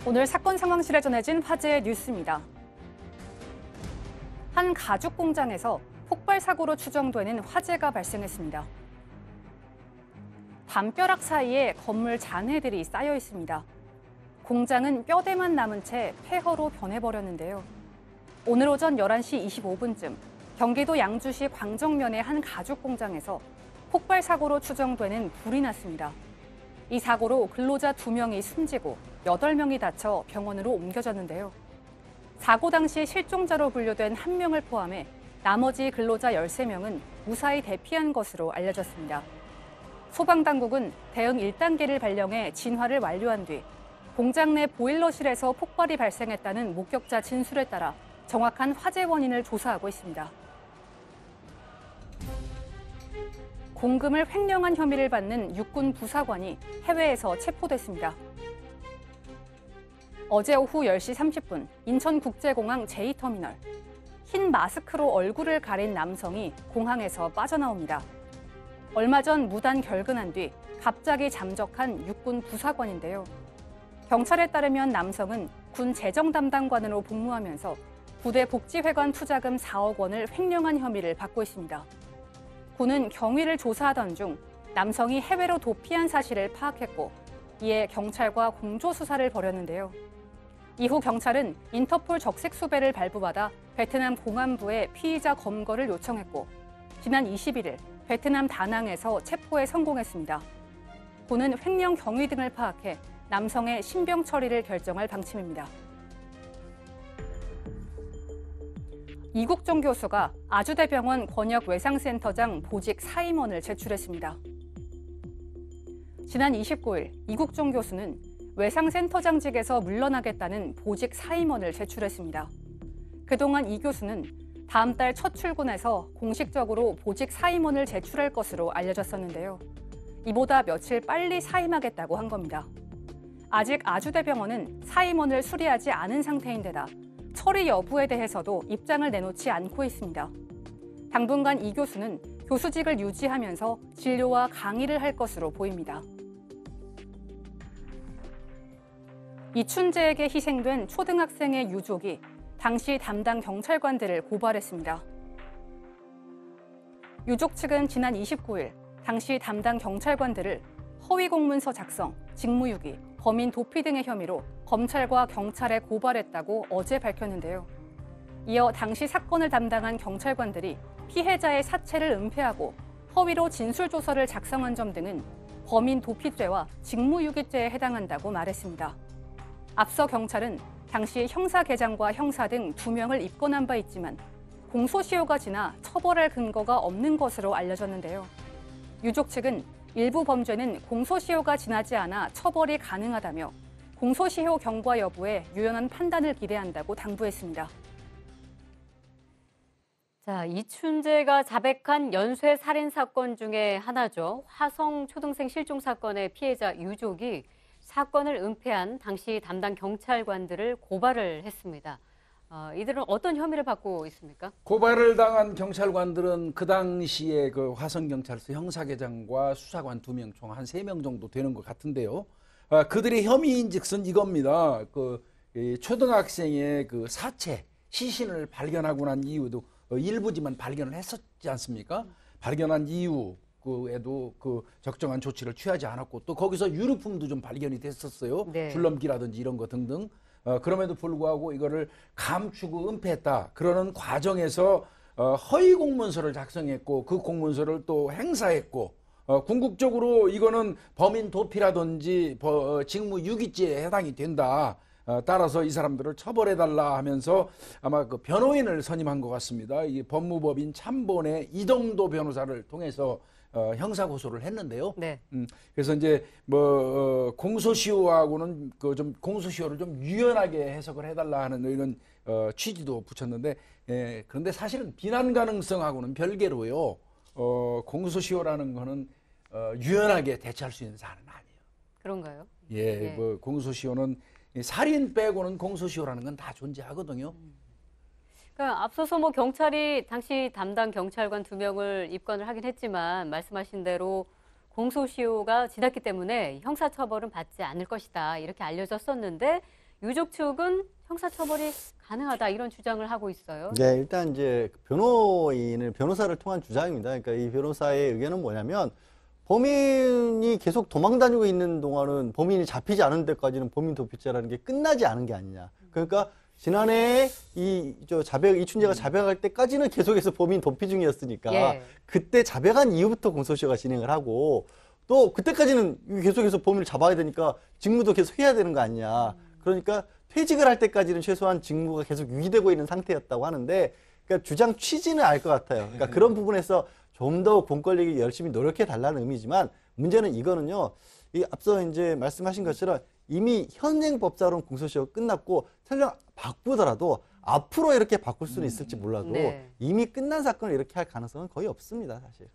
오늘 사건 상황실에 전해진 화제의 뉴스입니다. 한 가죽 공장에서 폭발 사고로 추정되는 화재가 발생했습니다. 담벼락 사이에 건물 잔해들이 쌓여 있습니다. 공장은 뼈대만 남은 채 폐허로 변해버렸는데요. 오늘 오전 11시 25분쯤 경기도 양주시 광정면의 한 가죽 공장에서 폭발 사고로 추정되는 불이 났습니다. 이 사고로 근로자 2명이 숨지고 8명이 다쳐 병원으로 옮겨졌는데요. 사고 당시 실종자로 분류된 1명을 포함해 나머지 근로자 13명은 무사히 대피한 것으로 알려졌습니다. 소방당국은 대응 1단계를 발령해 진화를 완료한 뒤 공장 내 보일러실에서 폭발이 발생했다는 목격자 진술에 따라 정확한 화재 원인을 조사하고 있습니다. 공금을 횡령한 혐의를 받는 육군 부사관이 해외에서 체포됐습니다. 어제 오후 10시 30분 인천국제공항 제2터미널. 흰 마스크로 얼굴을 가린 남성이 공항에서 빠져나옵니다. 얼마 전 무단 결근한 뒤 갑자기 잠적한 육군 부사관인데요. 경찰에 따르면 남성은 군 재정 담당관으로 복무하면서 부대 복지회관 투자금 4억 원을 횡령한 혐의를 받고 있습니다. 군은 경위를 조사하던 중 남성이 해외로 도피한 사실을 파악했고 이에 경찰과 공조수사를 벌였는데요. 이후 경찰은 인터폴 적색 수배를 발부받아 베트남 공안부에 피의자 검거를 요청했고 지난 21일 베트남 다낭에서 체포에 성공했습니다. 군은 횡령 경위 등을 파악해 남성의 신병 처리를 결정할 방침입니다. 이국종 교수가 아주대병원 권역외상센터장 보직 사임원을 제출했습니다. 지난 29일 이국종 교수는 외상센터장직에서 물러나겠다는 보직 사임원을 제출했습니다. 그동안 이 교수는 다음 달 첫 출근해서 공식적으로 보직 사임원을 제출할 것으로 알려졌었는데요. 이보다 며칠 빨리 사임하겠다고 한 겁니다. 아직 아주대병원은 사임원을 수리하지 않은 상태인데다 처리 여부에 대해서도 입장을 내놓지 않고 있습니다. 당분간 이 교수는 교수직을 유지하면서 진료와 강의를 할 것으로 보입니다. 이춘재에게 희생된 초등학생의 유족이 당시 담당 경찰관들을 고발했습니다. 유족 측은 지난 29일 당시 담당 경찰관들을 허위 공문서 작성, 직무유기, 범인 도피 등의 혐의로 검찰과 경찰에 고발했다고 어제 밝혔는데요. 이어 당시 사건을 담당한 경찰관들이 피해자의 사체를 은폐하고 허위로 진술조서를 작성한 점 등은 범인 도피죄와 직무유기죄에 해당한다고 말했습니다. 앞서 경찰은 당시 형사계장과 형사 등 2명을 입건한 바 있지만 공소시효가 지나 처벌할 근거가 없는 것으로 알려졌는데요. 유족 측은 일부 범죄는 공소시효가 지나지 않아 처벌이 가능하다며 공소시효 경과 여부에 유연한 판단을 기대한다고 당부했습니다. 자, 이춘재가 자백한 연쇄 살인 사건 중에 하나죠. 화성 초등생 실종 사건의 피해자 유족이 사건을 은폐한 당시 담당 경찰관들을 고발을 했습니다. 이들은 어떤 혐의를 받고 있습니까? 고발을 당한 경찰관들은 그 당시에 그 화성경찰서 형사계장과 수사관 2명, 총 한 3명 정도 되는 것 같은데요. 그들의 혐의인즉슨 이겁니다. 이 초등학생의 그 사체, 시신을 발견하고 난 이후도 일부지만 발견을 했었지 않습니까? 발견한 이후 그에도 그 적정한 조치를 취하지 않았고 또 거기서 유류품도 좀 발견이 됐었어요. 네. 줄넘기라든지 이런 거 등등. 그럼에도 불구하고 이거를 감추고 은폐했다. 그러는 과정에서 허위 공문서를 작성했고 그 공문서를 또 행사했고 궁극적으로 이거는 범인 도피라든지 직무유기죄에 해당이 된다. 따라서 이 사람들을 처벌해달라 하면서 아마 그 변호인을 선임한 것 같습니다. 이 법무법인 참본의 이동도 변호사를 통해서 형사고소를 했는데요. 네. 그래서 이제 공소시효하고는 그 좀 공소시효를 좀 유연하게 해석을 해달라 하는 이런 취지도 붙였는데, 그런데 사실은 비난 가능성하고는 별개로요. 공소시효라는 거는 유연하게 대처할 수 있는 사안은 아니에요. 그런가요? 예. 공소시효는 살인 빼고는 공소시효라는 건 다 존재하거든요. 그러니까 앞서서 경찰이 당시 담당 경찰관 2명을 입건을 하긴 했지만 말씀하신 대로 공소시효가 지났기 때문에 형사처벌은 받지 않을 것이다 이렇게 알려졌었는데 유족 측은 형사처벌이 가능하다 이런 주장을 하고 있어요. 네, 일단 이제 변호사를 통한 주장입니다. 그러니까 이 변호사의 의견은 뭐냐면 범인이 계속 도망 다니고 있는 동안은 범인이 잡히지 않은 데까지는 범인 도피죄라는 게 끝나지 않은 게 아니냐. 그러니까 지난해 이춘재가 자백할 때까지는 계속해서 범인 도피 중이었으니까 예. 그때 자백한 이후부터 공소시효가 진행을 하고 또 그때까지는 계속해서 범인을 잡아야 되니까 직무도 계속 해야 되는 거 아니냐. 그러니까 퇴직을 할 때까지는 최소한 직무가 계속 유지되고 있는 상태였다고 하는데 그러니까 주장 취지는 알 것 같아요. 그러니까 그런 부분에서 좀 더 공권력이 열심히 노력해 달라는 의미지만 문제는 이거는요. 이 앞서 이제 말씀하신 것처럼 이미 현행 법사로는 공소시효가 끝났고 설령 바꾸더라도 앞으로 이렇게 바꿀 수는 있을지 몰라도 네. 이미 끝난 사건을 이렇게 할 가능성은 거의 없습니다, 사실.